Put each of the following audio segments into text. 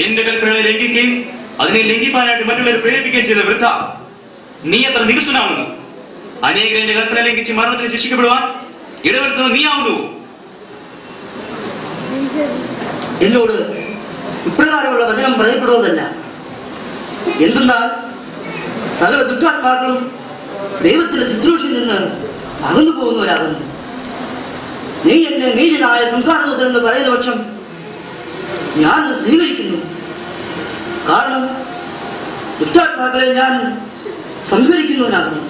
എന്റെ കൽപ്പനകളെ ലംഘിക്കുകയും അതിനെ ലംഘിപ്പാനായിട്ട് മറ്റുള്ളവരെ പ്രേരിപ്പിക്കുകയും ചെയ്ത വൃദ്ധ, നീ എത്ര നികൃഷ്ടനാകുന്നു. അനേകർ എന്റെ കൽപ്പന ലംഘിച്ച് മരണത്തിന് ശിക്ഷിക്കപ്പെടുവാൻ ഇടവരുത്തുന്നത് നീയാവുന്നു. എന്നോട് ഇപ്രകാരമുള്ള വചനം പറയപ്പെടുവതല്ല. എന്തെന്നാൽ സകല ദുഷ്ടാത്മാക്കളും ദൈവത്തിന്റെ ശുശ്രൂഷയിൽ നിന്ന് അകന്നു പോകുന്നവരാകുന്നു. നീ എന്നെ നീചനായ സംഹാരദൂതൻ എന്ന് പറയുന്ന പക്ഷം ഞാനത് സ്വീകരിക്കുന്നു. കാരണം ദുഷ്ടാത്മാക്കളെ ഞാൻ സംഹരിക്കുന്നവനാകുന്നു.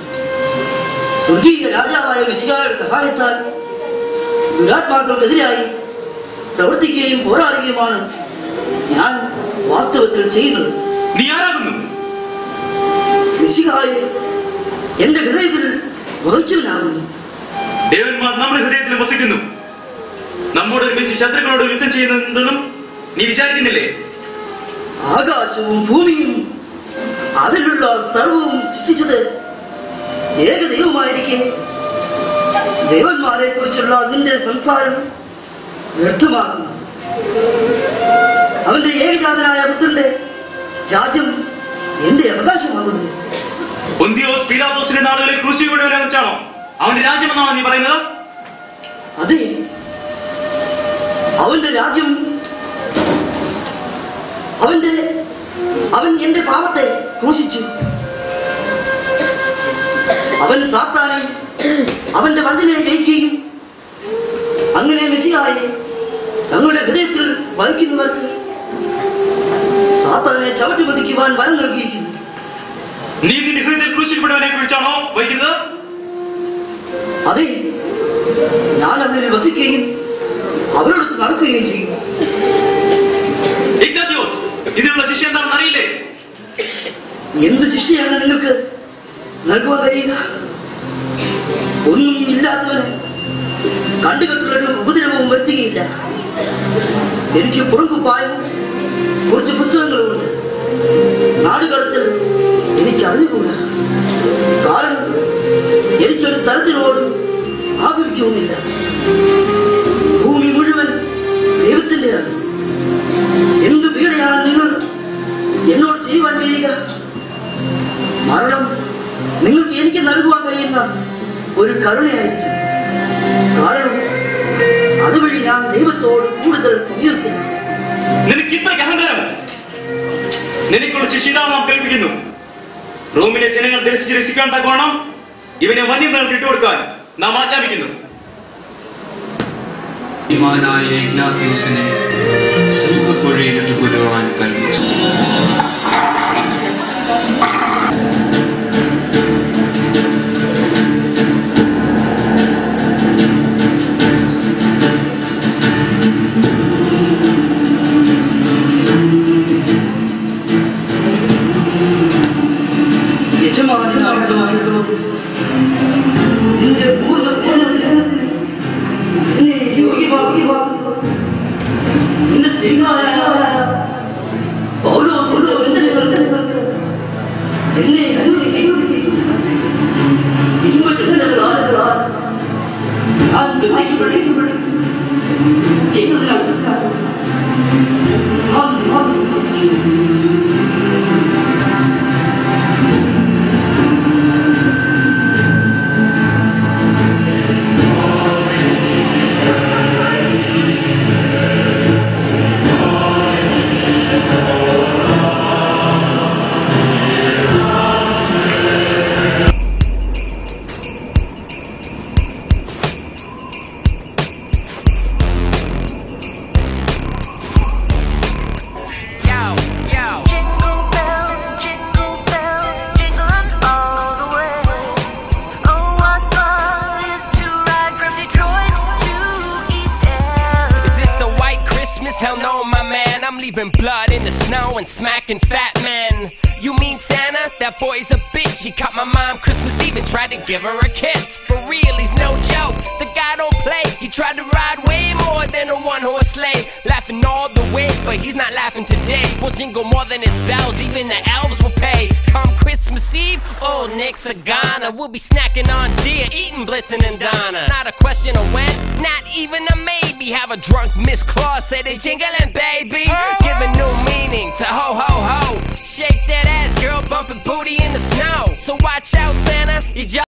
സ്വർഗീയ രാജാവായ മെശിഹായുടെ സഹായത്താൽ ദുരാത്മാക്കൾക്കെതിരായി പ്രവർത്തിക്കുകയും പോരാടുകയുമാണ് ഞാൻ വാസ്തവത്തിൽ ചെയ്യുന്നത്. നീ ആരാകുന്നു? മെശിഹായെ എന്റെ ഹൃദയത്തിൽ വഹിച്ചവനാകുന്നു. ദേവന്മാർ നമ്മുടെ ഹൃദയത്തിൽ വസിക്കുന്നു. നമ്മോട് ഒരുമിച്ച് ശത്രുക്കളോട് യുദ്ധം ചെയ്യുന്നതെന്നും നീ വിചാരിക്കുന്നില്ലേ? ആകാശവും ഭൂമിയും അതിലുള്ള സർവവും സൃഷ്ടിച്ചത് ഏകദൈവമായിരിക്കെ ദേവന്മാരെ കുറിച്ചുള്ള നിന്റെ സംസാരം വ്യർത്ഥമാകുന്നു. അവന്റെ ഏകജാതനായ പുത്രന്റെ രാജ്യം എന്റെ അവകാശമാകുന്നു. പൊന്തിയോസ് പീലാത്തോസിന്റെ നാളുകളിൽ ക്രൂശിക്കപ്പെട്ടവനെ കുറിച്ചാണോ അവന്റെ രാജ്യം എന്നാണ് നീ പറയുന്നത്? അതെ, അവന്റെ രാജ്യം അവൻ എന്റെ പാപത്തെ ക്രൂശിച്ചു. അവൻ സാത്താനെ അവന്റെ വഞ്ചനയെ ജയിക്കുകയും അങ്ങനെ മെശിഹായെ തങ്ങളുടെ ഹൃദയത്തിൽ വഹിക്കുന്നവർക്ക് സാത്താനെ ചവിട്ടി മതിക്കുവാൻ വരം നൽകിയിരിക്കുന്നു. നീ നിന്റെ ഹൃദയത്തിൽ ക്രൂശിക്കപ്പെട്ടവനെ കുറിച്ചാണോ വഹിക്കുന്നത്? അതെ, ഞാൻ അവരിൽ വസിക്കുകയും അവരോടൊത്ത് നടക്കുകയും ചെയ്യും. ഇഗ്നാത്യോസ്, ഇതിനുള്ള ശിക്ഷ എന്താണെന്ന് അറിയില്ലേ? എന്ത് ശിക്ഷയാണ് നിങ്ങൾക്ക് നൽകുവാൻ കഴിയുക? ഒന്നും ഇല്ലാത്തവന് കണ്ടുകെട്ടുള്ളൊരു ഉപദ്രവവും വരുത്തുകയില്ല. എനിക്ക് പുറങ്കുപ്പായവും കുറച്ച് പുസ്തകങ്ങളുമുണ്ട്. നാടുകടത്തിൽ എനിക്ക് അറിഞ്ഞുകൂടാ. കാരണം എനിക്കൊരു തരത്തിനോടും ആഭിമുഖ്യവുമില്ല. ഭൂമി മുഴുവൻ ദൈവത്തിൻ്റെയാണ്. എന്ത് പീഡയാണ് നിങ്ങൾ എന്നോട് ചെയ്യുവാൻ കഴിയുക? മരണം നിങ്ങൾക്ക് എനിക്ക് നൽകുവാൻ കഴിയുന്ന ഒരു കരുണയായിരിക്കും. കാരണം അതുവഴി ഞാൻ ദൈവത്തോട് കൂടുതൽ സമീപിക്കുന്നു. നിനക്ക് ഇത്രയ്ക്ക് അഹങ്കാരം? നിനക്കുള്ള ശിക്ഷ നാം കേൾപ്പിക്കുന്നു. റോമിലെ ജനങ്ങൾ ദർശിച്ച് രസിക്കാൻ തക്കോണം ഇവനെ വന്യമൃഗങ്ങൾക്ക് ഇട്ടുകൊടുക്കാൻ നാം ആജ്ഞാപിക്കുന്നു. ഇമാനായ ഇഗ്നാത്യോസിനെ സിംഹക്കുഴയിലിട്ട് കൊല്ലുവാൻ കൽപ്പിച്ചു. Blood in the snow and smacking fat men. You mean Santa? That boy's a bitch. He caught my mom Christmas Eve and tried to give her a kiss. For real, he's no joke. The guy don't play. He tried to ride way more than a one-horse sleigh. Laughing all the way, but he's not laughing today. We'll jingle more than his bells. Even the elves will pay. Come Christmas Eve, old Nick Sagana. We'll be snacking on deer, eating Blitzen and Donna. Not a question of when, not even a maybe. Have a drunk Miss Claus say they jingling, baby. Giving new meaning So watch out, Santa. You